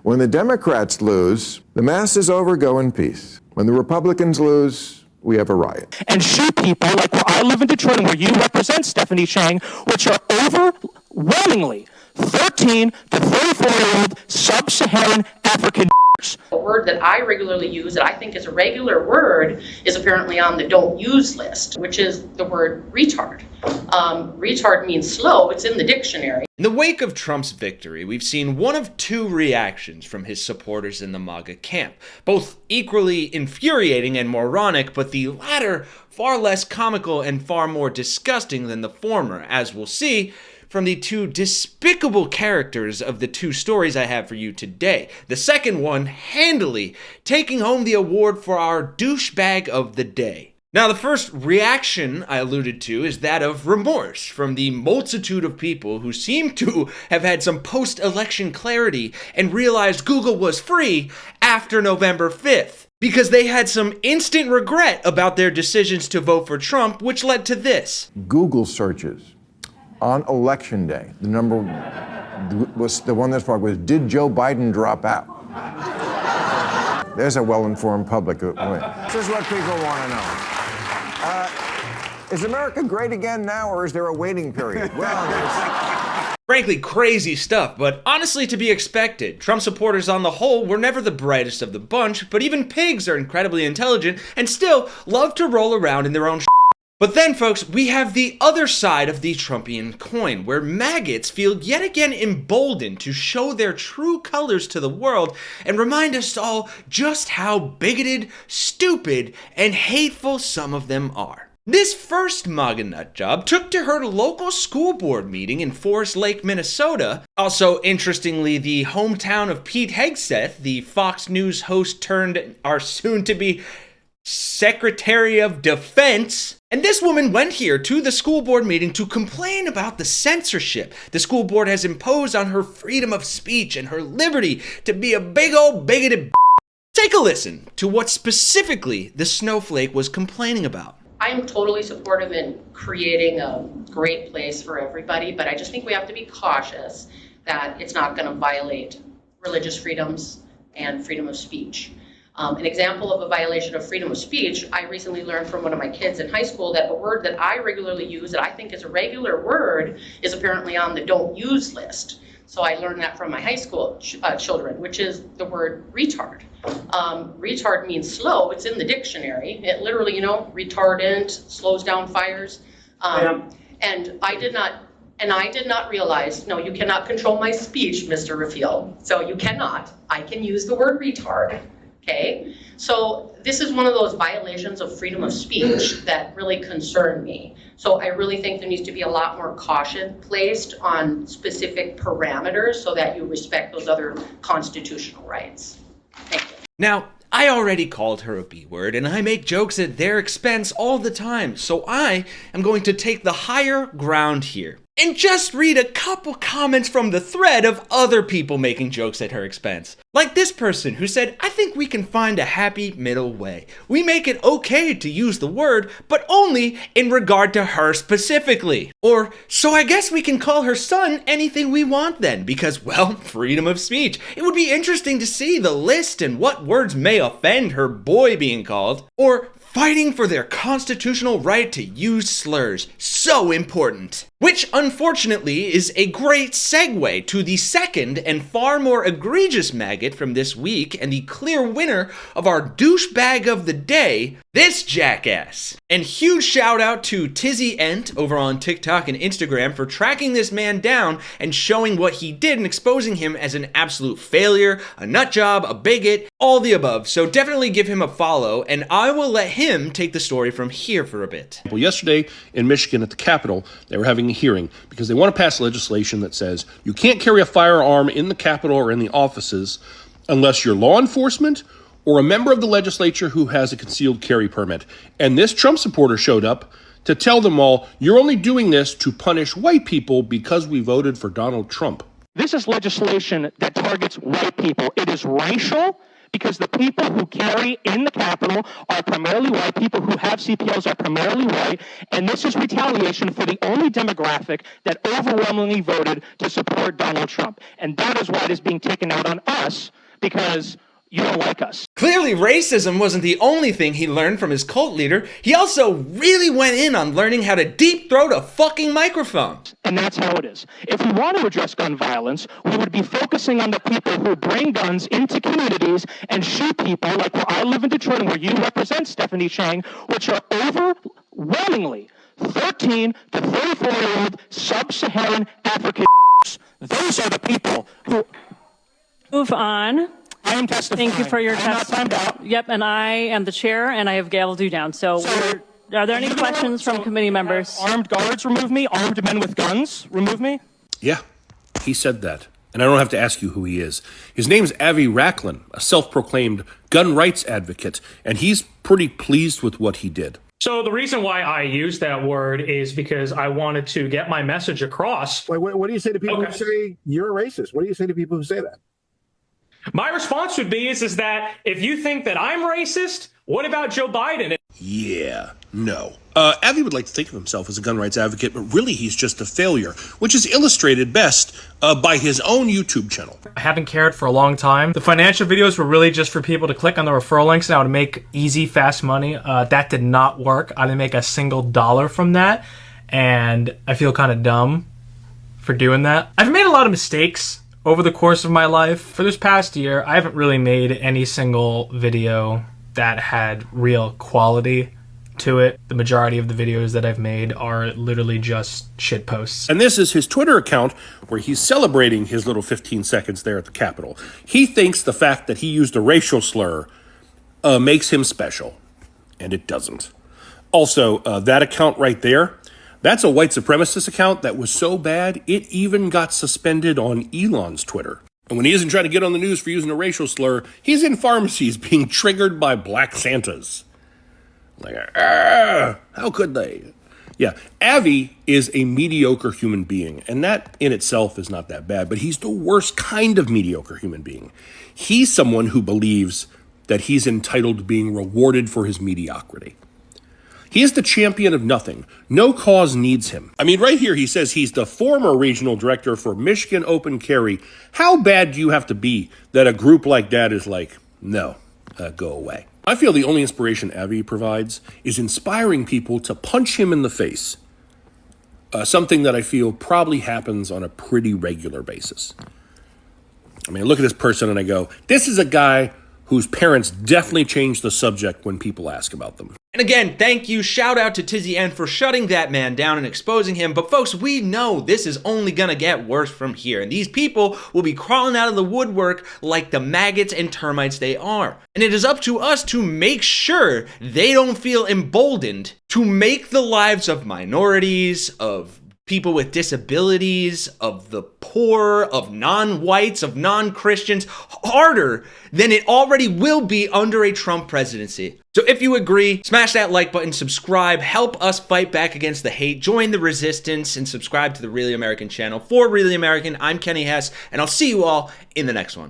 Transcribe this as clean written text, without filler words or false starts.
When the Democrats lose, the masses overgo in peace. When the Republicans lose, we have a riot. And shoot people like where I live in Detroit and where you represent, Stephanie Chang, which are overwhelmingly 13 to 34-year-old sub-Saharan African. A word that I regularly use that I think is a regular word is apparently on the don't use list, which is the word retard. Retard means slow. It's in the dictionary. In the wake of Trump's victory, we've seen one of two reactions from his supporters in the MAGA camp, both equally infuriating and moronic, but the latter far less comical and far more disgusting than the former, as we'll see from the two despicable characters of the two stories I have for you today. The second one handily taking home the award for our douchebag of the day. Now, the first reaction I alluded to is that of remorse from the multitude of people who seem to have had some post-election clarity and realized Google was free after November 5th. Because they had some instant regret about their decisions to vote for Trump, which led to this. Google searches on Election Day, the number was the one that's marked was, did Joe Biden drop out? There's a well-informed public. This is what people want to know. Is America great again now, or is there a waiting period? Well, frankly, crazy stuff, but honestly to be expected. Trump supporters on the whole were never the brightest of the bunch, but even pigs are incredibly intelligent and still love to roll around in their own. But then, folks, we have the other side of the Trumpian coin, where maggots feel yet again emboldened to show their true colors to the world and remind us all just how bigoted, stupid, and hateful some of them are. This first MAGA nut job took to her local school board meeting in Forest Lake, Minnesota, also interestingly the hometown of Pete Hegseth, the Fox News host turned our soon-to-be Secretary of Defense. And this woman went here to the school board meeting to complain about the censorship the school board has imposed on her freedom of speech and her liberty to be a big old bigoted. Take a listen to what specifically the snowflake was complaining about. I'm totally supportive in creating a great place for everybody, but I just think we have to be cautious that it's not going to violate religious freedoms and freedom of speech. An example of a violation of freedom of speech, I recently learned from one of my kids in high school that a word that I regularly use that I think is a regular word is apparently on the don't use list. So I learned that from my high school children, which is the word retard. Retard means slow. It's in the dictionary. It literally, retardant, slows down fires. And I did not realize, no, you cannot control my speech, Mr. Raphael. So you cannot. I can use the word retard. Okay, so this is one of those violations of freedom of speech that really concern me. So I really think there needs to be a lot more caution placed on specific parameters so that you respect those other constitutional rights. Thank you. Now, I already called her a B-word, and I make jokes at their expense all the time, so I am going to take the higher ground here and just read a couple comments from the thread of other people making jokes at her expense. Like this person who said, I think we can find a happy middle way. We make it okay to use the word, but only in regard to her specifically. Or, so I guess we can call her son anything we want then, because, well, freedom of speech. It would be interesting to see the list and what words may offend her boy being called. Or, fighting for their constitutional right to use slurs. So important. Which, unfortunately, is a great segue to the second and far more egregious maggot from this week and the clear winner of our douchebag of the day, this jackass. And huge shout out to Tizzy Ent over on TikTok and Instagram for tracking this man down and showing what he did and exposing him as an absolute failure, a nut job, a bigot, all the above. So definitely give him a follow, and I will let him take the story from here for a bit. Well, yesterday in Michigan at the Capitol, they were having a hearing because they want to pass legislation that says you can't carry a firearm in the Capitol or in the offices unless you're law enforcement or a member of the legislature who has a concealed carry permit. And this Trump supporter showed up to tell them all, you're only doing this to punish white people because we voted for Donald Trump. This is legislation that targets white people. It is racial because the people who carry in the Capitol are primarily white. People who have CPLs are primarily white. And this is retaliation for the only demographic that overwhelmingly voted to support Donald Trump. And that is why it is being taken out on us, because you don't like us. Clearly, racism wasn't the only thing he learned from his cult leader. He also really went in on learning how to deep throat a fucking microphone. And that's how it is. If we want to address gun violence, we would be focusing on the people who bring guns into communities and shoot people, like where I live in Detroit and where you represent, Stephanie Chang, which are overwhelmingly 13 to 34-year-old sub-Saharan African. Those are the people who... Move on. I am testifying. Thank you for your I'm not timed testimony. out. Yep, and I am the chair, and I have gavelled you down. So, are there any questions from committee members? Armed guards remove me. Armed men with guns remove me. Yeah, he said that. And I don't have to ask you who he is. His name's Avi Racklin, a self-proclaimed gun rights advocate, and he's pretty pleased with what he did. So the reason why I use that word is because I wanted to get my message across. What do you say to people who say you're a racist? What do you say to people who say that? My response would be is that if you think that I'm racist, what about Joe Biden? Yeah, no. Avi would like to think of himself as a gun rights advocate, but really he's just a failure, which is illustrated best by his own YouTube channel. I haven't cared for a long time. The financial videos were really just for people to click on the referral links and I would make easy, fast money. That did not work. I didn't make a single dollar from that, and I feel kind of dumb for doing that. I've made a lot of mistakes over the course of my life. For this past year, I haven't really made any single video that had real quality to it. The majority of the videos that I've made are literally just shit posts. And this is his Twitter account where he's celebrating his little 15 seconds there at the Capitol. He thinks the fact that he used a racial slur makes him special, and it doesn't. Also, that account right there, that's a white supremacist account that was so bad, it even got suspended on Elon's Twitter. And when he isn't trying to get on the news for using a racial slur, he's in pharmacies being triggered by black Santas. Like, how could they? Yeah, Avi is a mediocre human being, and that in itself is not that bad, but he's the worst kind of mediocre human being. He's someone who believes that he's entitled to being rewarded for his mediocrity. He is the champion of nothing. No cause needs him. I mean, right here he says he's the former regional director for Michigan Open Carry. How bad do you have to be that a group like that is like, no, go away? I feel the only inspiration Avi provides is inspiring people to punch him in the face. Something that I feel probably happens on a pretty regular basis. I mean, I look at this person and I go, this is a guy whose parents definitely change the subject when people ask about them. And again, thank you, shout out to Tizzy N for shutting that man down and exposing him. But folks, we know this is only gonna get worse from here. And these people will be crawling out of the woodwork like the maggots and termites they are. And it is up to us to make sure they don't feel emboldened to make the lives of minorities, of people with disabilities, of the poor, of non-whites, of non-Christians, harder than it already will be under a Trump presidency. So if you agree, smash that like button, subscribe, help us fight back against the hate, join the resistance, and subscribe to the Really American channel. For Really American, I'm Kenny Hesse, and I'll see you all in the next one.